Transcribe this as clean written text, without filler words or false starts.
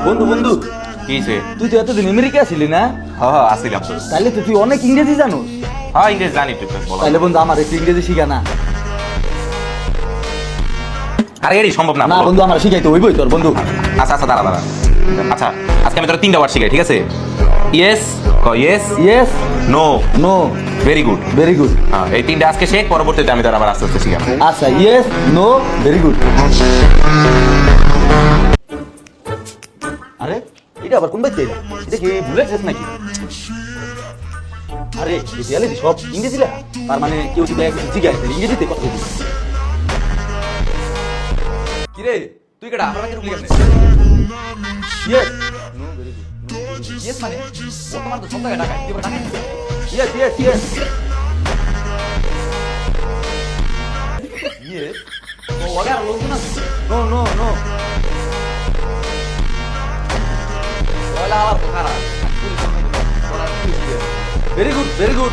বন্ধু বন্ধু, কি হয়েছে? তুই তো এতদিন আমেরিকা ছিলি না? হ্যাঁ আসিলাম তো। তাইলে তো তুই অনেক ইংরেজি জানোস। হ্যাঁ ইংরেজি জানি তুই বলো। তাইলে বন্ধু আমার একটু ইংরেজি শিখা না। আরে এরই সম্ভব না না বলো। বন্ধু, আমার শিখাইতে হইবই তোর বন্ধু। আচ্ছা আচ্ছা দাঁড়া দাঁড়া। আচ্ছা আজকে আমি তোর 3টা ওয়ার্ড শিখাই, ঠিক আছে? Yes yes, yes, no, no, very good. Very good. হ্যাঁ এই 3টা আজকে শেখ, পরবর্তীতে আমি তোর আবার আস্তে আস্তে শিখাবো। আচ্ছা, ইয়েস, নো, ভেরি গুড। আরে এটা আবার কোন বাইতে এটা? এটা কি বুলেট শেষ নাকি? আরে এই দেয়ালে দি সব ইংরেজি লেখা। তার মানে কেউ যদি একটু জিজ্ঞাসা করে ইংরেজিতে কথা বলবি। কি রে তুই কেডা আমার কাছে ঢুকলি কেমনে? ইয়েস, ইয়েস মানে বর্তমান তো সব জায়গায় টাকা তুই টাকা ইয়েস, ইয়েস, ইয়েস। ইয়েস ও ওকে আর লোক না নো, নো, নো। ওলা আবার খারাপ ভেরি গুড, ভেরি গুড।